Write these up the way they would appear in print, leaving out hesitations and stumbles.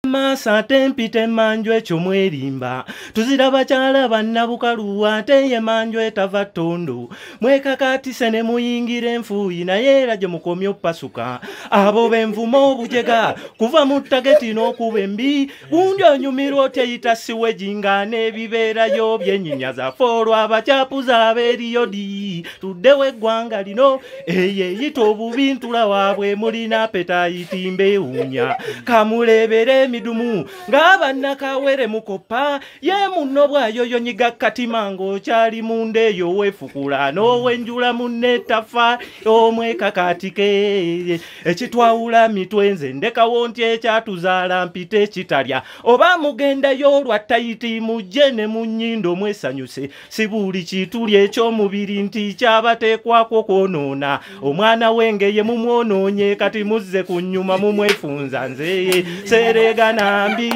Masa tempite manjwe chomwerimba tuzira bakyala bannabukalu ate ye manjwe tava ttondo mwekakati sene muyingire enfuuyi naye era gye mukomye oppasuka abo benvumo obujega kuva mu ttageti n'okuba embi gundi onyumirwa oteyita siwejinga n'ebibeerayo byennyinyaza foolwo abakyapuza abeeriyodi tuddewo eggwanga lino eyeyita obubi ntula waabwe mulina petayiti mbeewuunya kamulebere midumu ng'abannakawere mukopa ye munno bwayoyonyiga katima ng'okyali munda eyo weefukula n'owenjula munne ttafa omwekakatike ekitwawula mitwe nze ndekawo nti ekyatuzaala mpite kitalya oba mugendayo olwa tayiti mujje ne mu nnyindo mwesanyuse si buli kituli eky'omubiri nti kyabateekwako kwonoona omwana w'engeye mumwonoonye kati muzze ku nnyuma mumwefunza nze serega nambi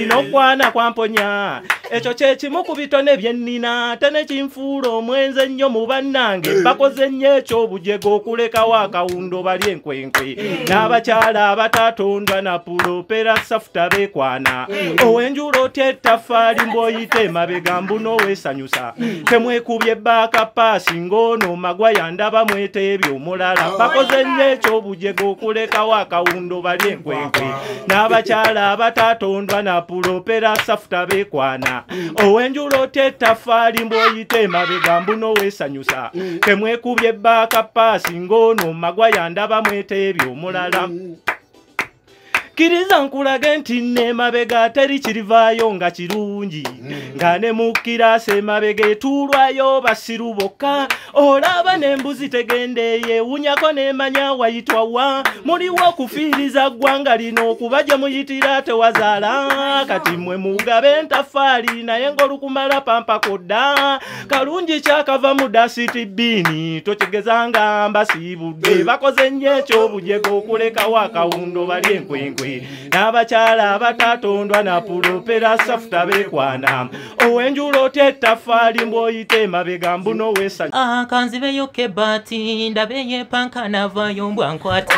nokwana kwamponya ekyo kyekimu ku bitone byennina ate ne kinfuula omwenze ennyo mu bannange bakoze nnyo eky'obujego okulekawo akawundo bali enkwenkwe n'abakyala abatatondwa na pulopera safuta beekwana owenjula otya ettaffaali mb'oyita emabega mbuno weesanyusa temwekubye ebbaaka paasi ng'ono magwa yandaba mweta ebyo omulala bakoze nnyo eky'obujego okulekawo akawundo bali enkwenkwe n'abakyala abatatondwa na pulopera safuta beekwana owenjula otya ettaffaali mb'oyita emabega mbuno weesanyusa temwekubye ebbaaka paasi ng'ono magwa yandaba mweta ebyo omulala kiriza nkulage nti n'emabega teri kirivaayo nga kirungi nga ne mu kirasi emabega etuulwayo basiru bokka olaba n'embuzi tegendeeye wunyako n'emanya wayitwa wa muliwo okufiiriza ggwanga lino okuba gye muyitira tewazaala kati mmwe mugabe entaffaali naye ng'olukumala pampako dda kalungi kyakava mu dasiti bbiini tokigezanga mbasiibudde bakoze nnyo eky'obujego okulekawo akawundo bali enkwenkwe n'abakyala abatatondwa na pulopera safuta beekwana owenjula otya ettaffaali mb'oyita emabega mbuno weesanya kanzibeyo kebati ndabe yepanka navayo mbwankwati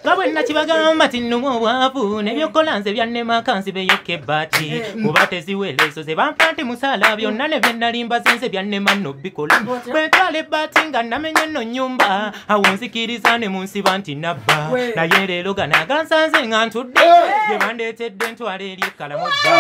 ngabwe nakibagamba ti nnuma obwavu nebyokola nze byannema kanzibeyo kebati kuba teziwelezo ze bampa nti musala byonna ne byennalimba zenze byannema nno bikola bwentwala ebbati nga namenye nno nnyumba awo nzikiriza ne munsiba nti nabba naye leero ganagansanze nga ntudde gye bandeetedde ntwala eri ekkalamodda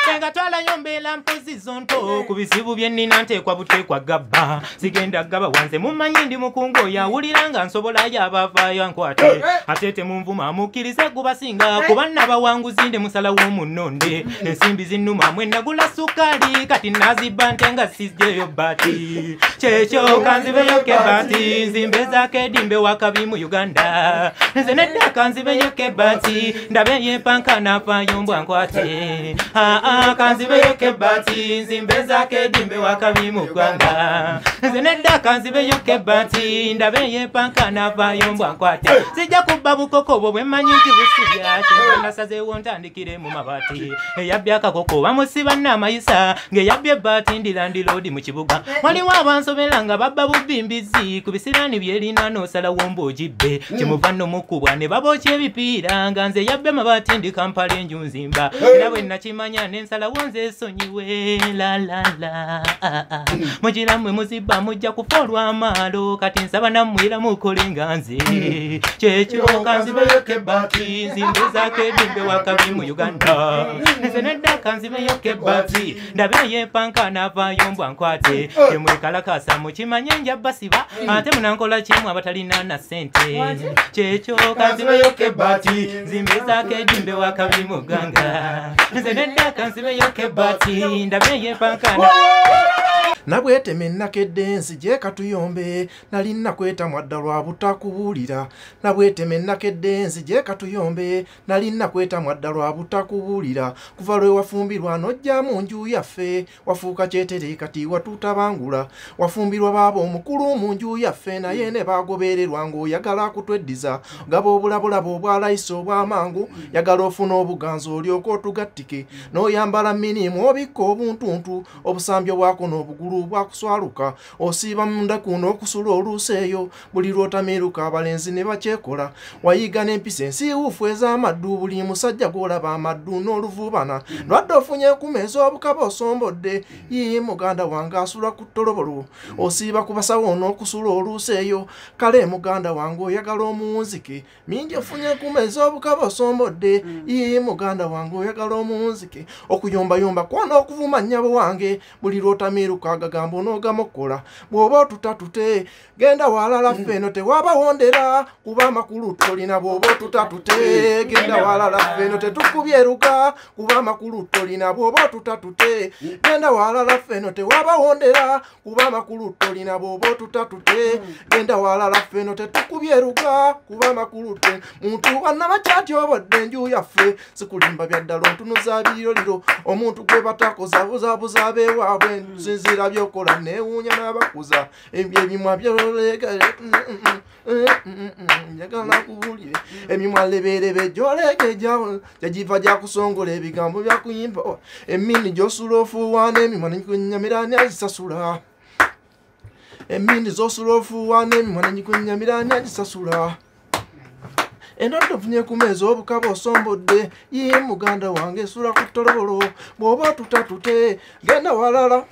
senga twalayo mbeera mpozi zonto ku bizibu byennina nteekwa buteekwa gabba zigenda gaba wanze mumanyi ndi mukungu oyo awulira nga nsobolayo abavaayo ankwate ate temunvuma mukkirize gubasinga kuba nabawanguzi nde musala w'omunnonde ensimbi zinnuma mwe nagula sukali kati nazibba nte nga sizjeyo bati kyekyo kanzibeyo kebati nzimbe zakedimbe wakabi mu Uganda nze nedda kanzibeyo kebati ndabe yepanka navaayo mbwankwate kanzibeyo kebati nzimbe zakedimbe wakabi mu Uganda nze nedda kanzibeyo kebati ndabe yepanka navaayo mbwankwate sijja kubba bukoko bwo bwemmanyi nti busibya kyenasazeewo ntandikire mu mabati eyabbye akakoko bamusiba n'amayisa ng'eyabbye ebbaati ndilandiroodi mu kibuga waliwo abansobera nga babba bubimbizi ku bisiraani byerina n'osalawo mb'ogibbe kimuva nno mukubwa ne babookya ebipiira nga nze yabbye mabaati ndi Kampala enju nzimba era bwe nakimanya n'ensalawo nze esonyiwe lalala mugirammwe muzibba mujja kufa olw'amaalo kati nsaba nammwira mukole nga nze kyekyo kanzibeyo kebati nzimbe zakedimbe wakabi mu Uganda nze nedda kanzibeyo kebati ndabe yepanka navaayo mbwankwate temwekalakasa mukimanye nja basiba ate munankola kimu abatalina na ssente kyekyo kanzibeyo kebati nzimbe zakedimbe wakabi mu Uganda nze nedda kanzibeyo kebati ndabe yepanka nabweteme nakedde nzije katuyombe nali nakweta mwadda lwa butakubuulira nabweteme nakedde nzije katuyombe nali nakweta mwadda lwa butakubuulira kuva lwe wafumbirwa nojja mu nju yaffe wafuuka kyetere kati watutabangula wafumbirwa baabo omukulu mu nju yaffe naye ne bagobererwa ng'oyagala kutweddiza gaba obulabulabo obwalayisa obw'amangu yagala ofuna obuganzo olyoka otugattike n'oya oyambala minimu obikka obuntuntu obusambyo bwako n'obugulu bwakuswaluka osiiba munda kuno okusula oluuseeyo buli lwotamiruka abalenzi ne bakyekola wayiga n'empisa ensiiwuufu ez'amaddu buli musajja gw'olaba amaddu n'oluvubana lwadde ofunye enkuma ez'obukaba osombodde yii muganda wange asula ku ttolobolo osiiba ku basawo n'okusula oluuseeyo kale muganda wange oyagala omuwunzike mingi ofunye enkuma ez'obukaba osombodde yii muganda wange oyagala omuwunzike okuyombayomba kwana okuvuma nnyabo wange buli lwotamiruka agagambo n'ogamokola bw'oba otutatute genda walala ffeno tewabawondera kuba amakulu tolina bw'oba otutatute genda walala ffeno tetukubye eruga kuba amakulu tolina bw'oba otutatute genda walala ffeno tewabawondera kuba amakulu tolina bw'oba otutatute genda walala ffeno tetukubye eruga kuba amakulu muntu annamakyati obodde enju yaffe sikulimba byaddala ontunuza biroliro omuntu gwe batakozabuzaabuza abeewaabwe nsinziira byokola neewuunya n'abakuza ebyemimwa byolegale njagala kuwulire emimwa leberebe gyolegeja gyagiva gyakusongola ebigambo byakuyimba emini gyosula ofuuwa n'emimwa nenyikunyamira nyagisasula emini zosula ofuuwa n'emimwa nenyikunyamira nyagisasula endwadde ofunye ku meezi obukaba osombodde yii muganda wange esula ku ttolobolo bw'oba otutatute genda walala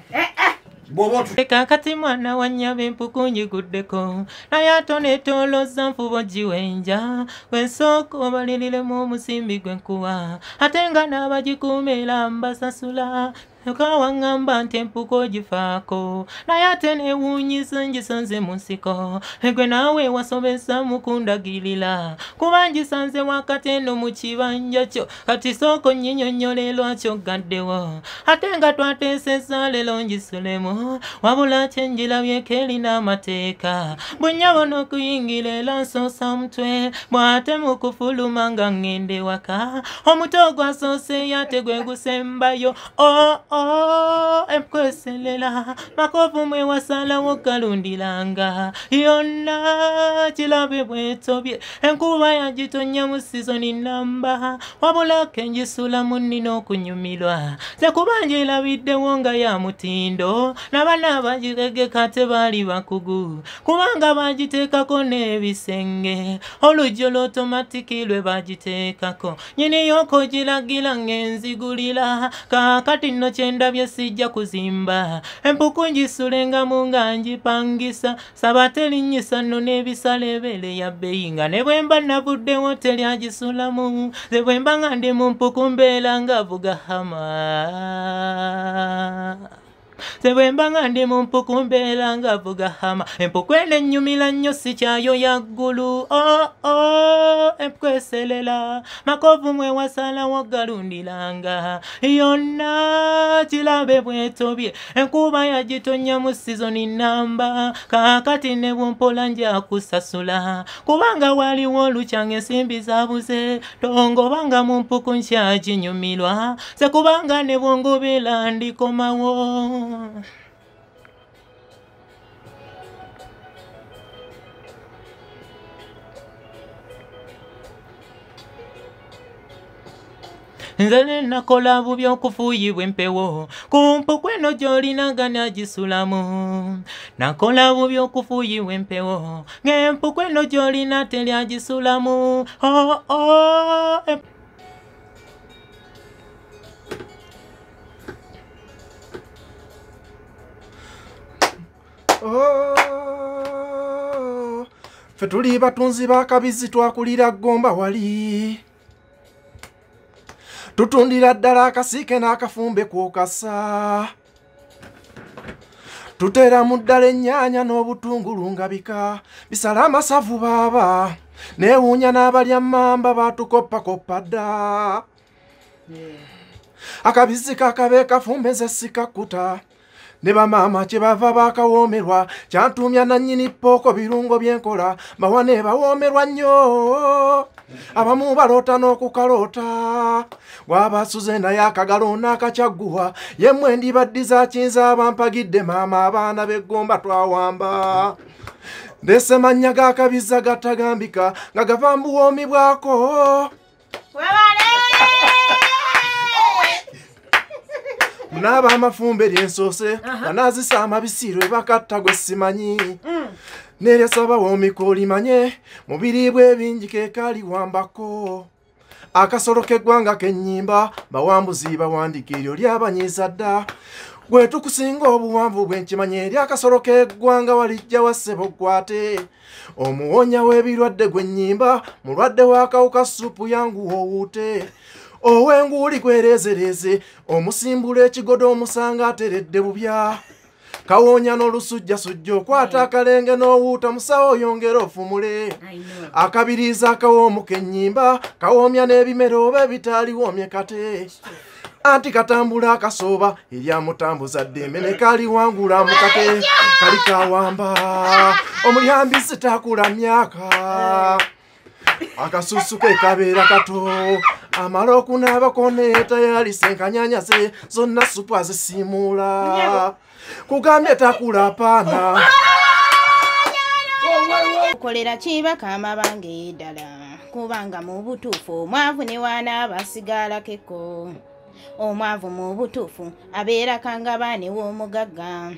kakati mwana wa nnyaba empuku njiguddeko naye atoneetolooza nfubo giwenja gwensooka obaliliremu omusimbi gwe nkuwa ate nga n'abagikuumira mbasasula kawaŋŋamba nti empuku ogifaako naye ate neewuunyisa ngisanze mu nsiko gwe naawe wasobesa mu kundagirira kuba ngisanze wakati eno mu kibanja kyo kati sooka onnyinyonnyole lwaki oggaddewo ate nga twateeseza leero ngisulemu wabula kyenjirabyeko erina amateeka bwe nnyabona okuyingira era nsoosa mutwe bw'ate mu kufuluma nga ŋŋenda ewaka omuto gwasooseeyo ate gwe gusembayo emkweselela makovu mwe wasalawo galundiranga yonna kirabe bwetobye enkuba yagitonya mu sizoni namba wabula kenjisula munnina okunyumirwa tekuba njirabiddewo nga ya mutindo n'abaana abagigegeka tebaali bakugu kubanga bagiteekako n'ebisenge olugyo lw'otomatiki lwe bagiteekako nyiniyoko giragira ng'enzigulira kaakati nno kyendabye sijja kuzimba empuku ngisulengamu nga ngipangisa saba terinnyisa nno n'ebisala ebeere ya bbeeyi nga ne bwe mba navuddewo teryagisulamu ze bwe mba nga ndi mu mpuku mbeera nga vuga hama sebwemba nga ndi mu mpuku mbeera nga vuga hama empuku eno ennyumira nnyo si kyayo yaggulu empuku eselela makovu mwe wasalawo galundiranga yonna kirabe bwetobye enkuba yagitonya mu sizoni namba kaakati ne bwompola nja kusasula kubanga waliwo olukyanga ensimbi zabuze tongobanga mu mpuku nkyaginyumirwa sekubanga ne bwongobera ndikomawo nze nakola bubi okufuuyibwa empewo ku mpuku eno gy'olinaga nagisulamu nakola bubi okufuuyibwa empewo ng'empuku eno gy'olina teryagisulamu ffe tuli batunzi b'akabizi twakulira Gomba wali tutundira ddala akasiike n'akafumbe kwokasa tutera mu ddala ennyaanya n'obutungulu nga bika bisala amasavu baaba neewuunya n'abalya mmamba baatukoppakoppa dda akabizi kakabe kafumbe nze sikakkuta ne bamaama kye bava baakawoomerwa kyantuumya nannyini ppooko birungo byenkola bawa ne bawoomerwa nnyo abamu baloota n'okukaloota bw'abasuze naye akagalo n'akacagguwa yemmwe ndibaddiza kinza abampagidde maama abaana b'eggomba twawamba ndesemanya g'akabiza gatagambika nga gava mu buwoomi bwako Munaba amafumbe lyensose banazisa amabisiro ebakatta gwe simanyi nerya saba womikoli manye mubiri bwe binjike kali wambako akasolo keggwanga kenyimba bawambuzi bawandika eryo lyabanyiza dda gwe tukusinga obuwanvu bwenkimanye eri akasolo keggwanga walijja wassebo gwate omuwonya w'ebirwadde gwe nnyimba mulwadde w'akawuka supu yangu owuute ow'enguuli gwerezereze omusimbula ekigodo omusanga ateredde bubya kawonya n'olusujjasujja okwata akalenge n'owuuta musawo oyongera ofumule akabiriza akawoomu kennyimba kawoomya n'ebimera oba ebitaliwoomye kate anti katambula akasooba eryamutambuza ddembe ne kaliwangula mukate kali kawamba omulyambisi takula myaka akasusu ke kabeera kato amala okunaabako netayalisenkanyanyase zonna supu azisimuula kugambye takula paana kolera kibaka amabange ddala kubanga mu butuufu omwavu ne waana basigala keko omwavu mu butuufu abeera kangabaane w'omugagga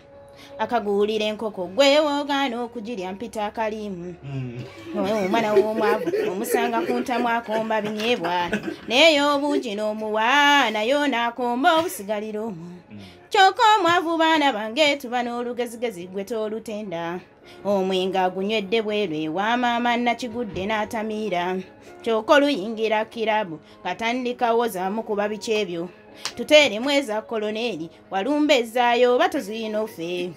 akaguulira enkoko gwewogaana okugirya mpita akalimu omwana w'omwavu omusanga ku ntamu akomba binyeebwa naye obuugi n'omuwa nayo n'akomba obusigalira omwo kyokka omwavu baana bange tuba n'olugezigezi gwe toolutenda omwenge agunywedde bwerwe wa maama nakigudde n'atamiira kyokka oluyingira kirabu katandikawo mukuba biki ebyo tuteeremu eza koloneri walumba ezaayo oba toziyina ofe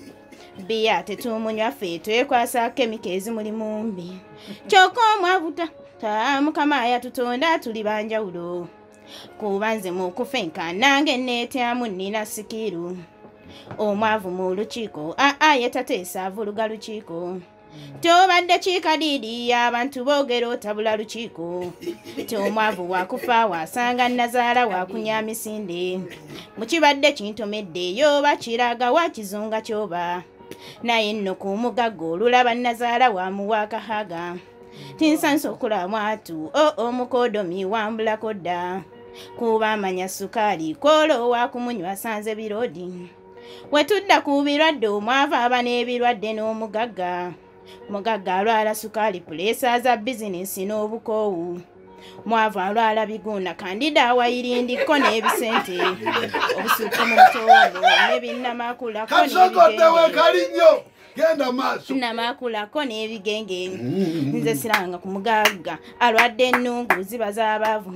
biya tetumunywa ffe twekwasa kemika ezimuli mumbi kyokka omwavu mukama yatutonda tuli banjawulo kuba nze mukufenka nange neetyamu nnina sikiru omwavu mu lukiiko ye tateesa avuluga lukiiko tobadde kiikadiidi abantu boogera otabula lukiiko tomwavu wakufa wasanga nazaala wakunya misinde mukibadde kintomedde yoba kiraga wakizunga kyoba naye nno ku mugagga olulaba nazaala wamuwa akahaga tinsansa okulamu atu omukodomi wambulako dda kuba amanya sukaali kwolo wakumunywa asanze birodi wetudda ku birwadde omwavu aba n'ebirwadde n'omugagga mugagga alwala sukaali puleesa za bizinensi n'obukoowu mwavu alwala biguuna kandida awayirindiko n'ebisente obusuuka mu mutoondo n'ebinnamakulako n'amakulako n'ebigenge nze siranga ku mugagga alwadde ennungu ziba z'abavu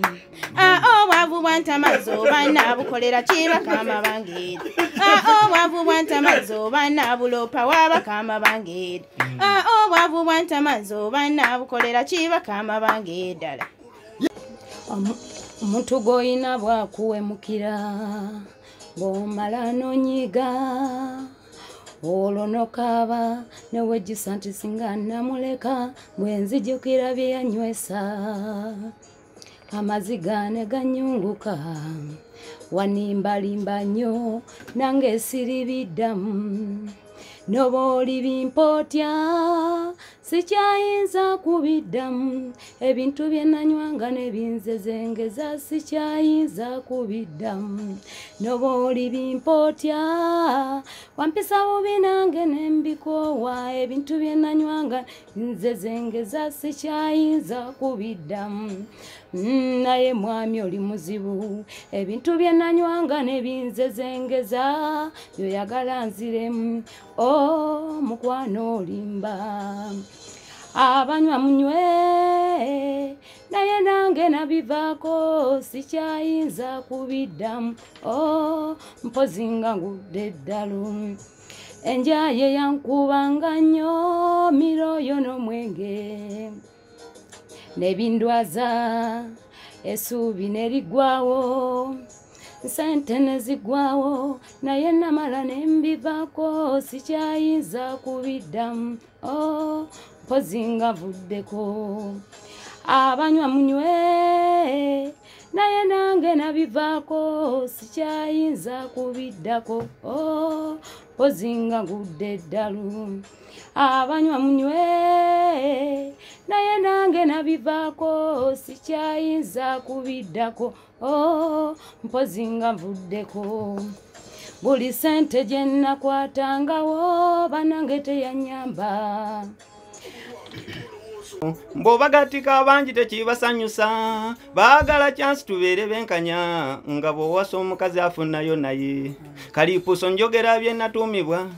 obwavu bwantamazi oba naabukolera kibaka amabangeera obwavu bwantamazi oba naabulopa wabaka amabangeera obwavu bwantamazi oba naabukolera kibaka amabangeera ddala omuntu gw'olina bwakuwemukira bw'omala n'onyiga olwo nokaaba newegisa nti singa namuleka bwe nzijukira bye yanywesa amaziga ne ganyunguka wanimbalimba nnyo nange siribiddamu noba oli bimpootya sikyayinza kubiddamu ebintu bye nanywanga ne binzezengeza sikyayinza kubiddamu noba oli bimpootya wampisa bubi nange ne mbikoowa ebintu bye nanywanga nzezengeza sikyayinza kubiddamu naye mwami oli muzibu ebintu bye nanywanga ne binzezengeza byoyagala nziremu mukwano olimba abanywa munywe naye nange nabivaako sikyayinza kubiddamu mpozi nga ngudde eddalu enjaye yankubanga nnyo miroyo n'omwenge nebindwaza essuubi nerigwawo sente nezigwawo naye namala nembivaako sikyayinza kubiddamu mpozi nga vuddeko abanywa munywe naye nange nabivaako sikyayinza kubiddako mpozi nga ngudde eddalu abanywa munywe naye nange nabivaako sikyayinza kubiddako mpozi nga nvuddeko buli sente gye nakwatangawo banange teyanyamba. Mbobagatika abangi tekibasanyusa baagala chance tubeere benkanya nga bw'owasa omukazi afunayo naye kalipuso njogera bye natuumibwa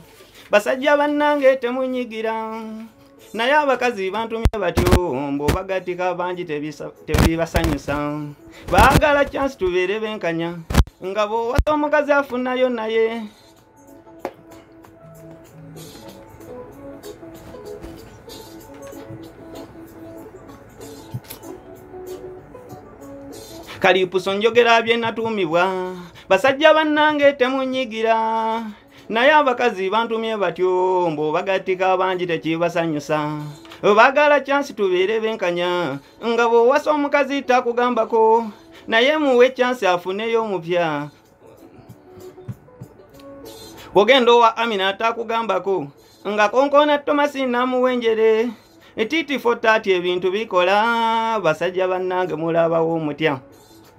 basajja bannange temunyigira naye abakazi bantumye batyo mbobagatika abangi tebibasanyusa baagala chance tubeere benkanya nga bw'owasa omukazi afunayo naye kalipuso njogera bye natuumibwa basajja bannange temunyigira naye abakazi bantumye batyo mbobagatika abangi tekibasanyusa baagala chance tubeere benkanya nga bw'owasa omukazi takugambako naye muwe chance afuneyo omupya bw'ogenda owa Amina atakugambako nga konkona Tomasi namuwenjere etiti fotati ebintu bikola basajja bannange mulabawo omutya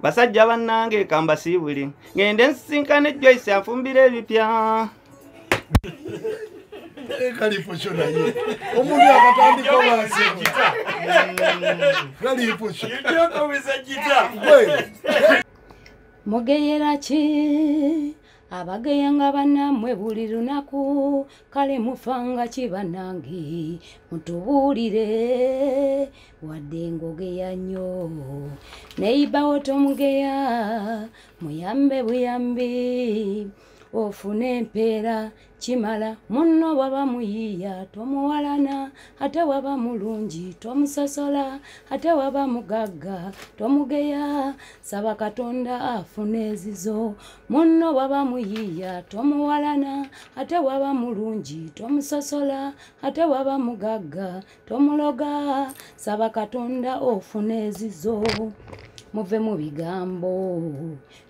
basajja bannange kambasibuli ngende nsinkane Joyce afumbira ebipya kalipuso naye omuntu akatandika basajja kalipuso mugeyera ki abageya nga bannamwe buli lunaku kale mufanga kibanange mutubuulire wadde ngogeya nnyo neibawo tomugeya muyambe buyambi ofune empeera kimala munno bwaba muyiya tomuwalana ate waba mulungi tomusosola ate waba mugagga tomugeya saba Katonda afune ezizo munno bwaba muyiya tomuwalana ate waba mulungi tomusosola ate waba mugagga tomuloga saba Katonda ofune ezizo muve mu bigambo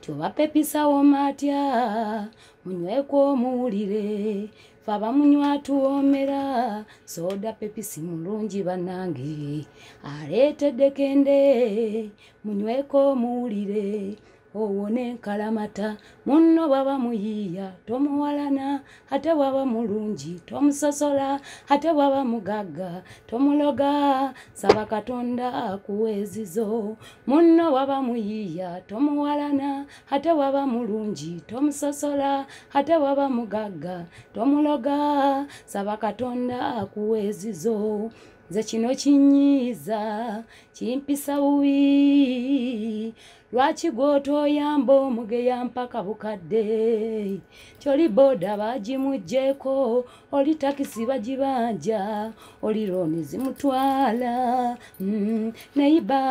tyobapepisawo matya munyweko muwulire faba munywa tuwomera soda pepisi mulungi bannange aleetedde kende munyweko muwulire owone nkalamata munno bwaba muyiya tomuwalana ate bwaba mulungi tomusosola ate bwaba mugagga tomuloga saba Katonda akuwa ezizo munno bwaba muyiya tomuwalana ate bwaba mulungi tomusosola ate bwaba mugagga tomuloga saba Katonda akuwa ezizo nze kino kinyiiza kimpisa bubi lwaki gw'otoyamba omugeya mpaka bukadde kyoli boda bagimugjeeko oli takisi bagibanja oli looni zimutwala neiba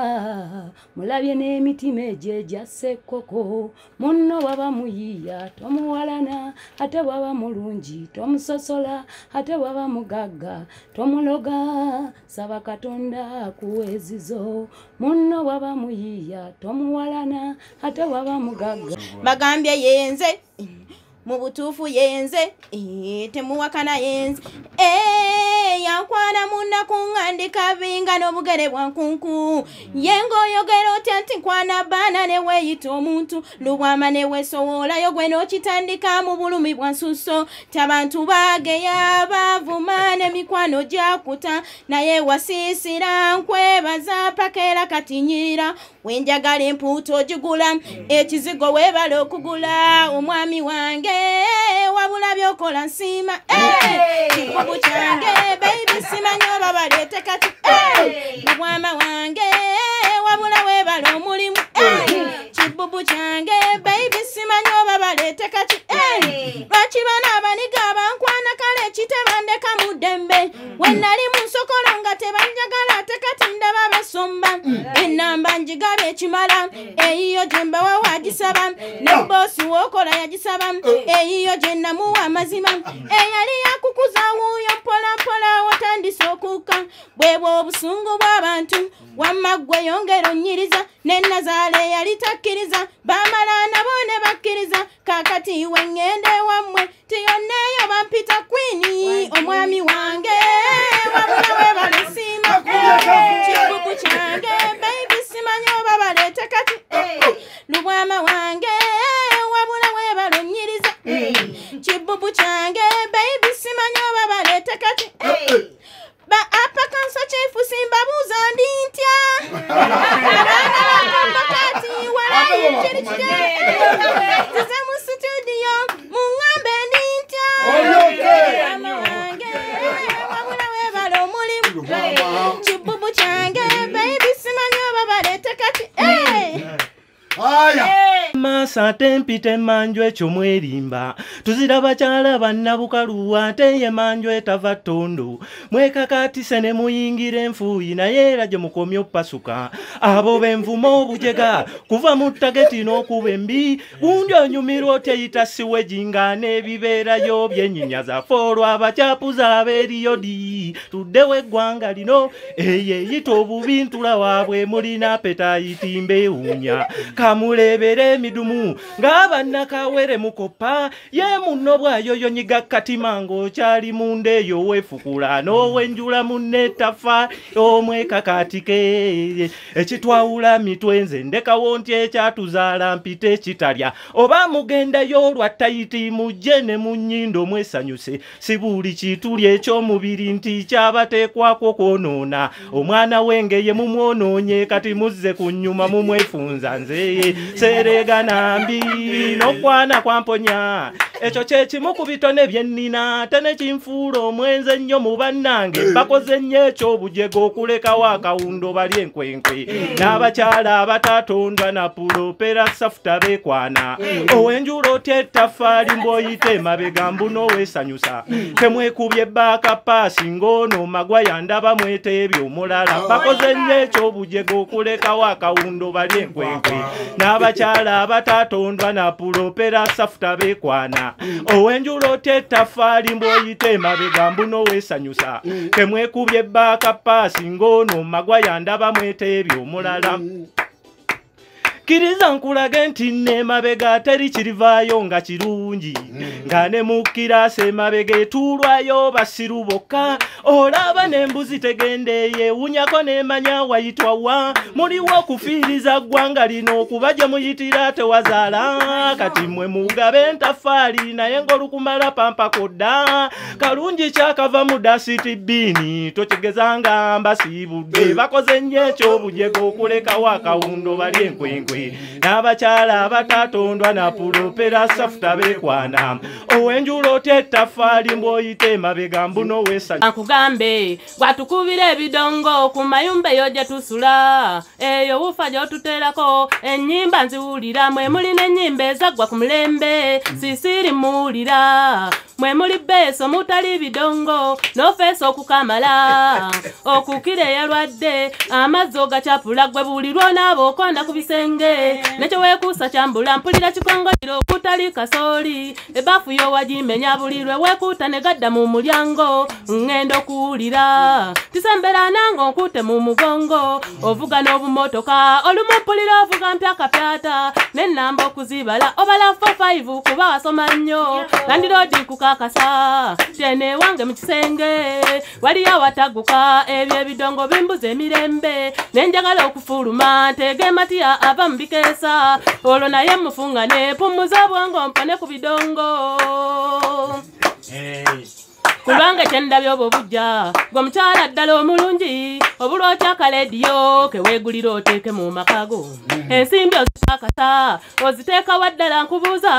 mulabye n'emitima egyo egya ssekkoko munno bwaba muyiya tomuwalana ate bwaba mulungi tomusosola ate bwaba mugagga tomuloga saba Katonda akuwa ezizo munno bwaba muyiya tomuwalana ate bwaba mugagga bagambye yenze mu butuufu yenze temuwakana yenze yankwana munna kuŋŋandika binga n'obugere bwa nkunku yenga oyogera otya nti nkwana baana ne weeyita omuntu lubwama ne weesowolayo gwe n'okitandika mu bulumi bwa nsuso tabantu bageya bavuma n'emikwano gyakuta naye wasiisira nkwebaza paka era katinyirira wenjagala empuuta ogigula ekizigo weebala okugula omwami wange wabula byokola nsiima kikubu kyange baby simanyi oba baleete kati mubwama wange wabula weebala omulimu kibubu kyange baby simanyi oba baleete kati lwaki bana abaniga abankwana kale kitebandeka mu ddembe wenali mu nsokolo nga tebanjagala ate kati ndaba basomba enamba njigaba ekimala eyiyo gye mbawa wagisaba ne boosi wookola yagisaba eyiyo gye namuwa amazima eyali yakukuza wuuyo mpolampola watandise okuuka bwebwo obusungu bw'abantu wamma ggwe yongera onnyiriza ne Nazaale yali takkiriza baamala nabo ne bakkiriza kaakati wengende wammwe tiyonneeyo bampita kwini omwami wange wabula weebala nsiima kibubu kyange baby simanyi oba baleete kati lubwama wange wabula weebala onnyiriza Masa tempite manjwe chomwerimba tuzira bachala bannabukaluwa ate ye manjwe tava tondo mwekakatise ne muyingire enfuyi naye era gye mukomye oppasuka abo benvumo obujega kuva mu tageti n'okuba embi gundi onyumirwa oteyita siwejinga n'ebibeerayo byennyinyaza foolwa abacyapuza abeeriyodi tuddewo eggwanga lino eyeyita obubi ntula waabwe mulina petayiti mbeewuunya kamulebere emidumu ng'abannakawere mukopa ye munno bwayoyonyiga katima ng'okyali munda eyo weefukula n'owenjula munne ttafa omwekakatike ekitwawula mitwe nze ndekawo nti ekyatuzaala mpite kitalya oba mugendayo olwa tayiti mujje ne mu nnyindo mwesanyuse si buli kituli eky'omubiri nti kyabateekwako kwonoona omwana wenge ye mumwonoonye kati muzze ku nnyuma mumwefunza nze serega nambi n'okwana kwamponya ekyo kye kimu ku bitone bye nnina ate ne kinfuula omwenze ennyo mu bannange bakoze nnyo eky'obujego okulekawo akawundo bali enkwenkwe n'abakyala abatatondwa na pulopera safuta beekwana owenjula otya ettaffaali mb'oyita emabega mbuno weesanyusa temwekubye bbaaka paasi ng'ono magwa yandaba mweta ebyo omulala bakoze nnyo eky'obujego okulekawo akawundo bali enkwenkwe n'abakyala abatatondwa na pulopera safuta beekwana owenjula otya ettaffaali mb'oyita emabega mbuno weesanyusa temwekubye bbaaka paasi ng'ono magwa yandaba mweta ebyo omulala kiriza nkulage nti n'emabega teri kirivaayo nga kirungi nga ne mu kirasi emabega etuulwayo basiru bokka olaba n'embuzi tegendeeye wunyako n'emanya wayitwa wa muliwo okufiiriza ggwanga lino okuba gye muyitira tewazaala kati mmwe mugabe entaffaali naye ng'olukumala pampako dda kalungi kyakava mu dasiti bbiini tokigezanga mbasiibudde bakoze nnyo eky'obujego okulekawo akawundo bali enkwenkwe n'abakyala abatatondwa na pulopera safuta beekwana owenjula otya ettaffaali mb'oyita emabega mbuno weesanya akugambe gwatukubira ebidongo ku mayumba eyo gye tusula eyo wufa gy'otuteerako ennyimba nziwulira mwe muli n'ennyimba ezaggwa ku mulembe sisiri muwulira mwe muli beeso mutali bidongo n'ofeesa okukamala okukira eyalwadde amazzi ogacyapula gwe buulirwa onaaba okonda ku bisenge nekyo weekuusa kyambula mpulira kikongoliro okutali kasooli ebbafu y'owagimenya bulirwe weekuuta ne gadda mu mulyango ngenda okuwulira tisembera nange onkuute mu mugongo ovuga n'obumotoka olumu mpulira ovuga mpya kapyata n'ennamba okuzibala obala 45 kuba wasoma nnyo landiroodi kukakasa tyene wange mu kisenge waliyo awataguka ebyo ebidongo bimbuza emirembe nenjagala okufuluma ntege matiya ava mu bikeesa olwo naye mufungane pumuza obwongo mpone ku bidongo kubanga kyendabye obwo bujja gwe mukyala ddala omulungi obulwa otyakaleddiyo keweegulira oteeke mu makago ensimbi ozikakasa oziteeka waddala nkubuuza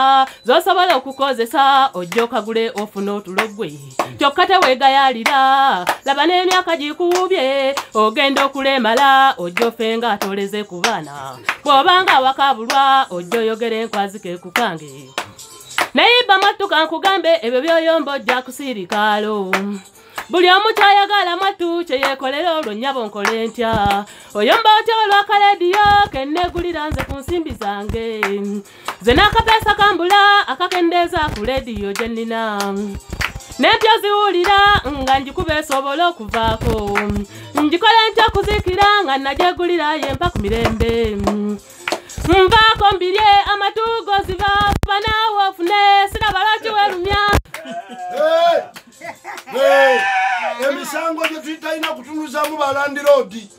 z'osobola okukozesa ojja okagule ofuna otulogwe kyokka teweegayaalira laba n'emyaka gikuwubye ogenda okulemala ojja ofe nga atoleze ku baana bw'obanga awakabulwa ojja oyogera enkwazike ku kange nayiba mattuka nkugambe ebyo byoyomba ojja kusirikaalo buli omu kyayagala mwattu kye yeekolera olwo nnyabo nkole ntya oyomba otya olw'akalediyo kenneegulira nze ku nsimbi zange ze n'akapeesa kambula akakendeeza ku lediyo gye nnina n'empya ziwulira nga njikuba esobola okuvaako njikole ntya okuzikira nga nagyegulira yempa ku mirembe nvaako mbirye amatugo ziva banaawe ofune siraba lwaki werumya emisango gye tuyitalina kutunuzamu balandiroodi